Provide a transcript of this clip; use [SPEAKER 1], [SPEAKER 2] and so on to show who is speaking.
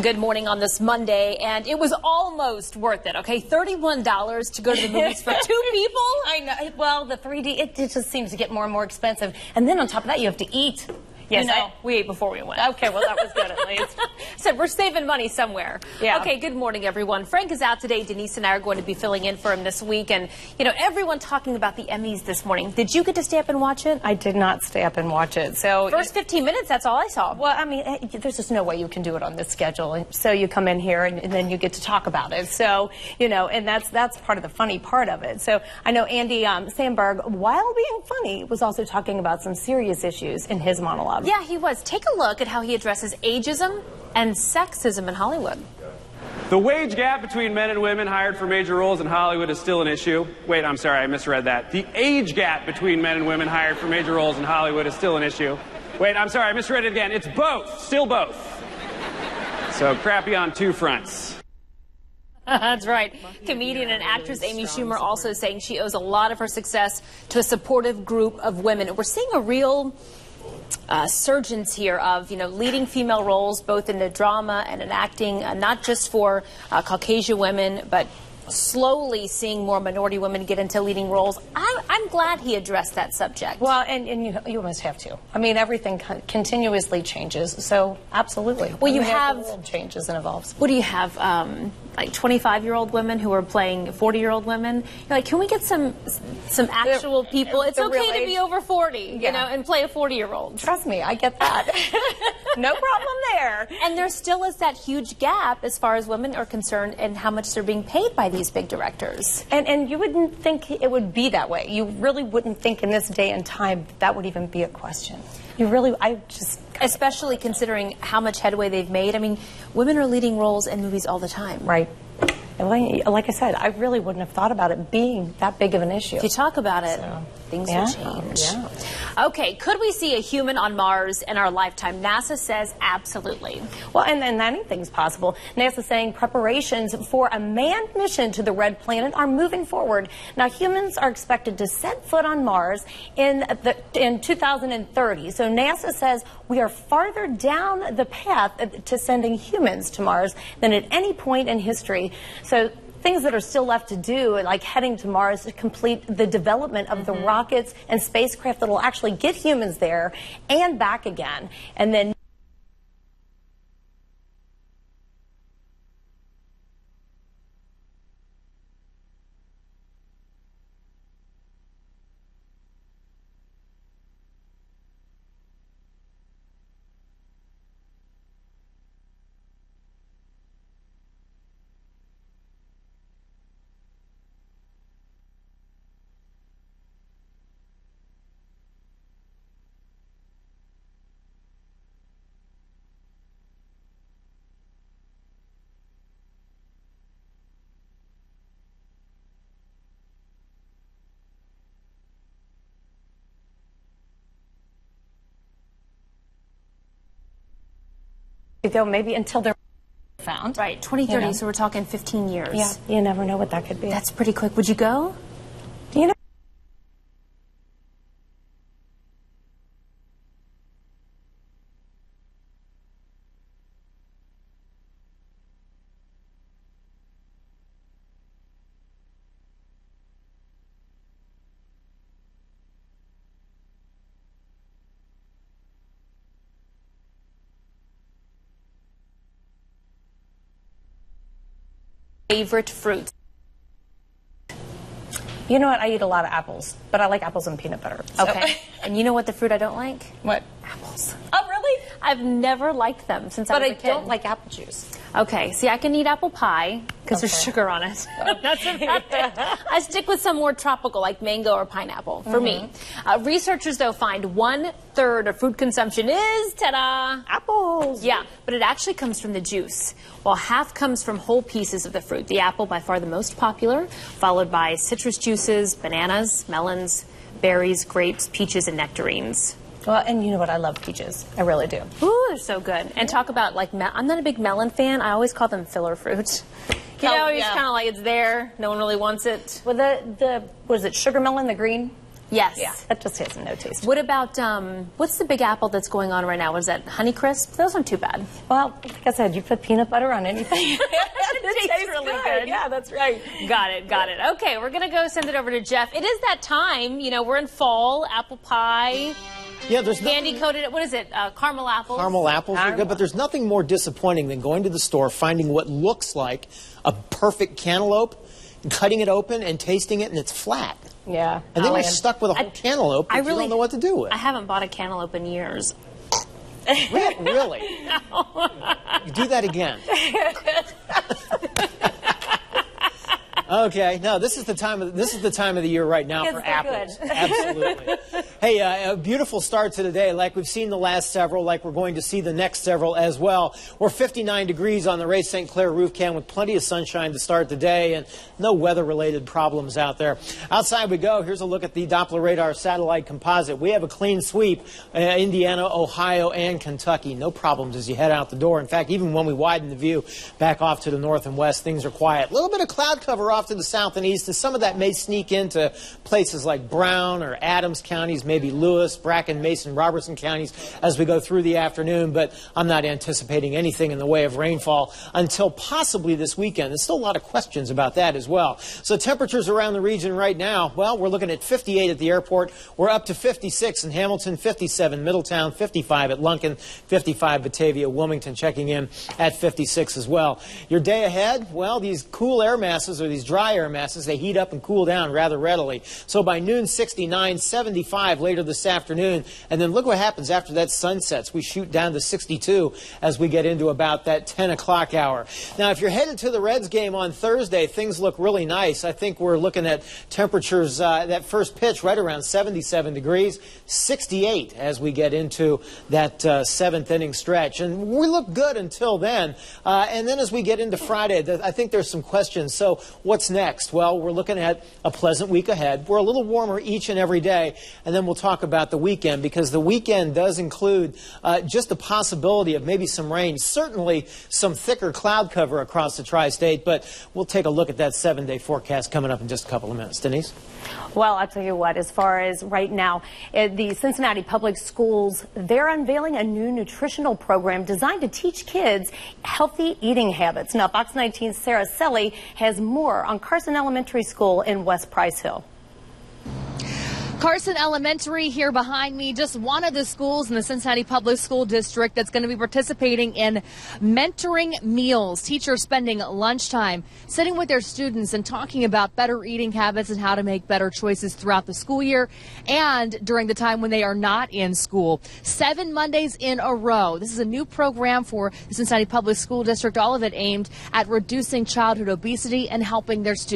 [SPEAKER 1] Good morning on this Monday, and it was almost worth it, okay? $31 to go to the movies for two people?
[SPEAKER 2] I know. Well, the 3D, it just seems to get more and more expensive. And then on top of that, you have to eat.
[SPEAKER 1] Yes, we ate before we went.
[SPEAKER 2] Okay, well, that was good at least.
[SPEAKER 1] So we're saving money somewhere.
[SPEAKER 2] Yeah.
[SPEAKER 1] Okay, good morning, everyone. Frank is out today. Denise and I are going to be filling in for him this week. And, you know, everyone talking about the Emmys this morning. Did you get to stay up and watch it?
[SPEAKER 2] I did not stay up and watch it. So
[SPEAKER 1] First 15 minutes, that's all I saw.
[SPEAKER 2] Well, I mean, there's just no way you can do it on this schedule. And so you come in here and then you get to talk about it. So, you know, and that's part of the funny part of it. So I know Andy Samberg, while being funny, was also talking about some serious issues in his monologue.
[SPEAKER 1] Yeah, he was. Take a look at how he addresses ageism and sexism in Hollywood.
[SPEAKER 3] The wage gap between men and women hired for major roles in Hollywood is still an issue. Wait, I'm sorry, I misread that. The age gap between men and women hired for major roles in Hollywood is still an issue. Wait, I'm sorry, I misread it again. It's both, still both. So crappy on two fronts.
[SPEAKER 1] That's right. Comedian and actress Amy Schumer also saying she owes a lot of her success to a supportive group of women. We're seeing a real surgence here of, you know, leading female roles, both in the drama and in acting, not just for Caucasian women, but slowly seeing more minority women get into leading roles. I'm glad he addressed that subject.
[SPEAKER 2] Well, and you almost have to. I mean, everything continuously changes, so absolutely.
[SPEAKER 1] Well,
[SPEAKER 2] the world changes and evolves.
[SPEAKER 1] What do you have? Like 25-year-old women who are playing 40-year-old women. You're like, can we get some actual people? It's okay to be over 40, you know, and play a 40-year-old.
[SPEAKER 2] Trust me, I get that. No problem there.
[SPEAKER 1] And there still is that huge gap as far as women are concerned and how much they're being paid by these big directors.
[SPEAKER 2] And you wouldn't think it would be that way. You really wouldn't think in this day and time that would even be a question. You really,
[SPEAKER 1] especially considering how much headway they've made. I mean, women are leading roles in movies all the time.
[SPEAKER 2] Right. And like I said, I really wouldn't have thought about it being that big of an issue.
[SPEAKER 1] If you talk about it, things will change. Yeah. Okay, could we see a human on Mars in our lifetime? NASA says absolutely.
[SPEAKER 2] Well, and anything's possible. NASA's saying preparations for a manned mission to the red planet are moving forward. Now, humans are expected to set foot on Mars in 2030. So NASA says we are farther down the path to sending humans to Mars than at any point in history. So things that are still left to do, like heading to Mars to complete the development of the rockets and spacecraft that will actually get humans there and back again. And then go maybe until they're found.
[SPEAKER 1] Right, 2030, so we're talking 15 years.
[SPEAKER 2] Yeah, you never know what that could be.
[SPEAKER 1] That's pretty quick. Would you go?
[SPEAKER 2] You know,
[SPEAKER 1] Favorite fruit?
[SPEAKER 2] you know what? I eat a lot of apples, but I like apples and peanut butter. So.
[SPEAKER 1] Okay. And you know what the fruit I don't like?
[SPEAKER 2] What?
[SPEAKER 1] Apples.
[SPEAKER 2] Oh, really?
[SPEAKER 1] I've never liked them since I was a kid.
[SPEAKER 2] But I don't like apple juice.
[SPEAKER 1] Okay, see, I can eat apple pie because there's sugar on it. That's about it. I stick with some more tropical, like mango or pineapple, for me. Researchers, though, find 1/3 of fruit consumption is, ta-da,
[SPEAKER 2] apples.
[SPEAKER 1] Yeah, but it actually comes from the juice, while half comes from whole pieces of the fruit. The apple, by far the most popular, followed by citrus juices, bananas, melons, berries, grapes, peaches, and nectarines.
[SPEAKER 2] Well, and you know what? I love peaches. I really do.
[SPEAKER 1] Ooh, they're so good. And talk about, like, I'm not a big melon fan. I always call them filler fruit. You know, it's kind of like it's there. No one really wants it.
[SPEAKER 2] Well, what is it, sugar melon, the green?
[SPEAKER 1] Yes.
[SPEAKER 2] Yeah, that just has no taste.
[SPEAKER 1] What about, what's the big apple that's going on right now? What is that, Honeycrisp? Those aren't too bad.
[SPEAKER 2] Well, like I said, you put peanut butter on anything.
[SPEAKER 1] It tastes really good.
[SPEAKER 2] Yeah, that's right.
[SPEAKER 1] Got it. Okay, we're going to go send it over to Jeff. It is that time. You know, we're in fall, apple pie.
[SPEAKER 4] Yeah, there's
[SPEAKER 1] candy coated. What is it? Caramel apples.
[SPEAKER 4] Caramel apples are good, but there's nothing more disappointing than going to the store, finding what looks like a perfect cantaloupe, cutting it open and tasting it, and it's flat.
[SPEAKER 2] Yeah.
[SPEAKER 4] And then you're stuck with a whole cantaloupe that you don't know what to do with.
[SPEAKER 1] I haven't bought a cantaloupe in years.
[SPEAKER 4] Really?
[SPEAKER 1] No.
[SPEAKER 4] You do that again. Okay, no, this is the time of the year right now for apples. Absolutely. Hey, a beautiful start to the day, like we've seen the last several, like we're going to see the next several as well. We're 59 degrees on the Ray St. Clair roof cam with plenty of sunshine to start the day and no weather-related problems out there. Outside we go. Here's a look at the Doppler radar satellite composite. We have a clean sweep, Indiana, Ohio, and Kentucky. No problems as you head out the door. In fact, even when we widen the view back off to the north and west, things are quiet. A little bit of cloud cover off to the south and east, and some of that may sneak into places like Brown or Adams counties, maybe Lewis, Bracken, Mason, Robertson counties as we go through the afternoon, but I'm not anticipating anything in the way of rainfall until possibly this weekend. There's still a lot of questions about that as well. So temperatures around the region right now, well, we're looking at 58 at the airport. We're up to 56 in Hamilton, 57 Middletown, 55 at Lunken, 55 Batavia, Wilmington checking in at 56 as well. Your day ahead, well, these cool air masses or these dry air masses, they heat up and cool down rather readily. So by noon, 69, 75 later this afternoon. And then look what happens after that sun sets. We shoot down to 62 as we get into about that 10 o'clock hour. Now, if you're headed to the Reds game on Thursday, things look really nice. I think we're looking at temperatures, that first pitch right around 77 degrees, 68 as we get into that seventh inning stretch. And we look good until then. And then as we get into Friday, I think there's some questions. So what's next? Well, we're looking at a pleasant week ahead. We're a little warmer each and every day, and then we'll talk about the weekend, because the weekend does include just the possibility of maybe some rain, certainly some thicker cloud cover across the tri-state, but we'll take a look at that 7-day forecast coming up in just a couple of minutes. Denise?
[SPEAKER 2] Well, I'll tell you what, as far as right now, the Cincinnati Public Schools, they're unveiling a new nutritional program designed to teach kids healthy eating habits. Now, Fox 19's Sarah Selly has more on Carson Elementary School in West Price Hill.
[SPEAKER 5] Carson Elementary here behind me, just one of the schools in the Cincinnati Public School District that's going to be participating in mentoring meals. Teachers spending lunchtime sitting with their students and talking about better eating habits and how to make better choices throughout the school year and during the time when they are not in school. 7 Mondays in a row. This is a new program for the Cincinnati Public School District, all of it aimed at reducing childhood obesity and helping their students